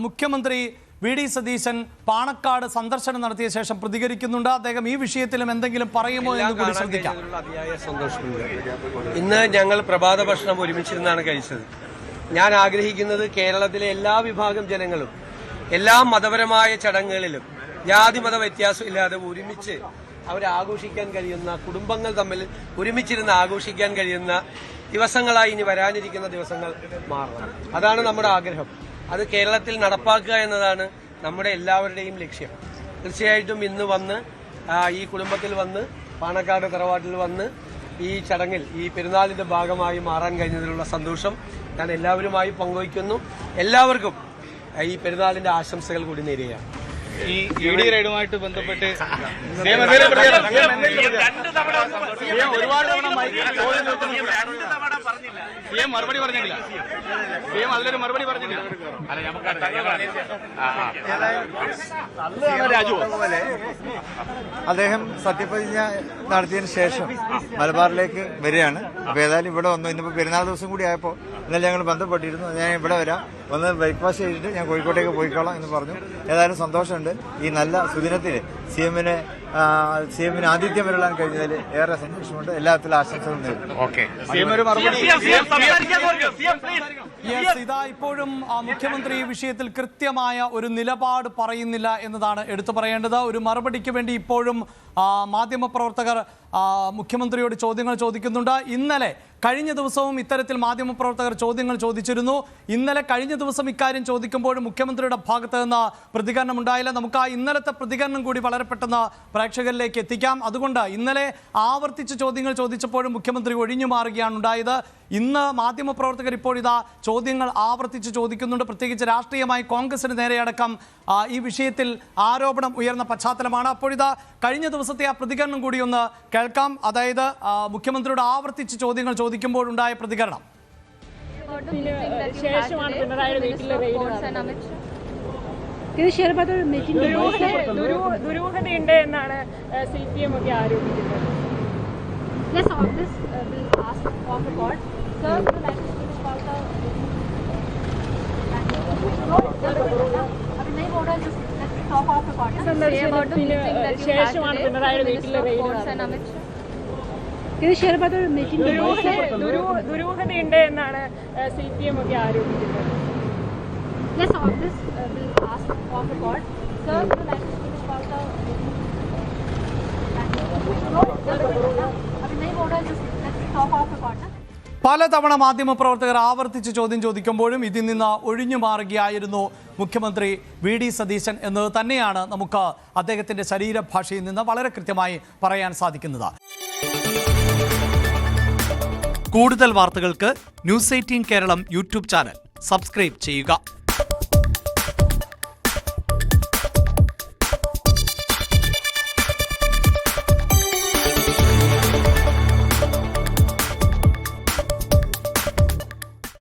മുഖ്യമന്ത്രി വി.ഡി. സതീശൻ പാണക്കാട് സന്ദർശനം നടത്തിയ ശേഷം പ്രതികരിക്കുന്നുണ്ട്. അദ്ദേഹം ഈ വിഷയത്തിലും എന്തെങ്കിലും പറയുമോ എന്ന് കൂടി ശ്രദ്ധിക്കാം. ഇന്ന് ഞങ്ങൾ പ്രഭാത ഭക്ഷണം ഒരുമിച്ചിരുന്നാണ് കഴിച്ചത്. ഞാൻ ആഗ്രഹിക്കുന്നത് കേരളത്തിലെ എല്ലാ വിഭാഗം ജനങ്ങളും എല്ലാ മതപരമായ ചടങ്ങുകളിലും ജാതിമത വ്യത്യാസമില്ലാതെ ഒരുമിച്ച് അവരാഘോഷിക്കാൻ കഴിയുന്ന, കുടുംബങ്ങൾ തമ്മിൽ ഒരുമിച്ചിരുന്ന് ആഘോഷിക്കാൻ കഴിയുന്ന ദിവസങ്ങളായി ഇനി വരാനിരിക്കുന്ന ദിവസങ്ങൾ മാറണം. അതാണ് നമ്മുടെ ആഗ്രഹം. അത് കേരളത്തിൽ നടപ്പാക്കുക എന്നതാണ് നമ്മുടെ എല്ലാവരുടെയും ലക്ഷ്യം. തീർച്ചയായിട്ടും ഇന്ന് വന്ന് ഈ കുടുംബത്തിൽ വന്ന് പാണക്കാട് തറവാട്ടിൽ വന്ന് ഈ ചടങ്ങിൽ ഈ പെരുന്നാളിന്റെ ഭാഗമായി മാറാൻ കഴിഞ്ഞതിലുള്ള സന്തോഷം ഞാൻ എല്ലാവരുമായി പങ്കുവയ്ക്കുന്നു. എല്ലാവർക്കും ഈ പെരുന്നാളിന്റെ ആശംസകൾ കൂടി നേരുകയാണ്. ഈ ഇഡി റെയ്ഡുമായിട്ട് ബന്ധപ്പെട്ട് ഒരുപാട് തവണ സിഎം മറുപടി പറഞ്ഞിട്ടില്ല. സിഎം അതിലൊരു മറുപടി പറഞ്ഞിട്ടില്ല. അദ്ദേഹം സത്യപ്രതിജ്ഞ നടത്തിയതിനു ശേഷം മലബാറിലേക്ക് വരികയാണ്. അപ്പൊ ഏതായാലും ഇവിടെ വന്നു. ഇന്നിപ്പോ പെരുന്നാൾ ദിവസം കൂടി ആയപ്പോൾ ഇന്നലെ ഞങ്ങൾ ബന്ധപ്പെട്ടിരുന്നു. ഞാൻ ഇവിടെ വരാം, വന്ന് ബ്രേക്ക്ഫാസ്റ്റ് ചെയ്തിട്ട് ഞാൻ കോഴിക്കോട്ടേക്ക് പോയിക്കോളാം എന്ന് പറഞ്ഞു. ഏതായാലും സന്തോഷമുണ്ട്. ഈ നല്ല സുദിനത്തിൽ സിഎമ്മിന് ആതിഥ്യം വരളാൻ കഴിഞ്ഞതിൽ ഏറെ സന്തോഷമുണ്ട്. എല്ലാത്തിലും ആശംസകൾ നേരുന്നു. ഇതാ ഇപ്പോഴും മുഖ്യമന്ത്രി ഈ വിഷയത്തിൽ കൃത്യമായ ഒരു നിലപാട് പറയുന്നില്ല എന്നതാണ് എടുത്തു പറയേണ്ടത്. ഒരു മറുപടിക്ക് വേണ്ടി ഇപ്പോഴും മാധ്യമപ്രവർത്തകർ മുഖ്യമന്ത്രിയോട് ചോദ്യങ്ങൾ ചോദിക്കുന്നുണ്ട്. ഇന്നലെ കഴിഞ്ഞ ദിവസവും ഇത്തരത്തിൽ മാധ്യമപ്രവർത്തകർ ചോദ്യങ്ങൾ ചോദിച്ചിരുന്നു. ഇന്നലെ കഴിഞ്ഞ ദിവസം ഇക്കാര്യം ചോദിക്കുമ്പോഴും മുഖ്യമന്ത്രിയുടെ ഭാഗത്ത് നിന്ന് പ്രതികരണം ഉണ്ടായില്ല. നമുക്ക് ആ ഇന്നലത്തെ പ്രതികരണം കൂടി വളരെ പെട്ടെന്ന് പ്രേക്ഷകരിലേക്ക് എത്തിക്കാം. അതുകൊണ്ട് ഇന്നലെ ആവർത്തിച്ച് ചോദ്യങ്ങൾ ചോദിച്ചപ്പോഴും മുഖ്യമന്ത്രി ഒഴിഞ്ഞു മാറുകയാണ് ഉണ്ടായത്. ഇന്ന് മാധ്യമപ്രവർത്തകർ ഇപ്പോൾ ഇതാ ചോദ്യങ്ങൾ ആവർത്തിച്ച് ചോദിക്കുന്നുണ്ട്. പ്രത്യേകിച്ച് രാഷ്ട്രീയമായി കോൺഗ്രസിന് നേരെയടക്കം ഈ വിഷയത്തിൽ ആരോപണം ഉയർന്ന പശ്ചാത്തലമാണ്. അപ്പോഴിതാ കഴിഞ്ഞ ദിവസത്തെ ആ പ്രതികരണം കൂടി ഒന്ന് കേൾക്കാം. അതായത് മുഖ്യമന്ത്രിയോട് ആവർത്തിച്ച് ചോദ്യങ്ങൾ ചോദിക്കുമ്പോഴുണ്ടായ പ്രതികരണം. ദുരൂഹതയുണ്ട് എന്നാണ് CPM ഒക്കെ ആരോപിക്കുന്നത്. Yes, on this we'll ask off record. Sir, would you like to speak about the... नहीं बोल रहा, just let's talk off record. Say about the meeting that you had today with Minister of Courts and Amit Shah. Can you share about the meeting? ദുരൂഹതയുണ്ട് എന്നാണ് CPM ഒക്കെ ആരോപിക്കുന്നത്. Yes, on this we'll ask off record. Sir, would you like to speak about the... नहीं बोल रहा, just let's talk off record. പലതവണ മാധ്യമപ്രവർത്തകർ ആവർത്തിച്ച് ചോദ്യം ചോദിക്കുമ്പോഴും ഇതിൽ നിന്ന് ഒഴിഞ്ഞു മാറുകയായിരുന്നു മുഖ്യമന്ത്രി വി.ഡി. സതീശൻ എന്നത് തന്നെയാണ് നമുക്ക് അദ്ദേഹത്തിന്റെ ശരീരഭാഷയിൽ നിന്ന് വളരെ കൃത്യമായി പറയാൻ സാധിക്കുന്നത്. കൂടുതൽ വാർത്തകൾക്ക് news 18 Keralam YouTube channel subscribe ചെയ്യുക.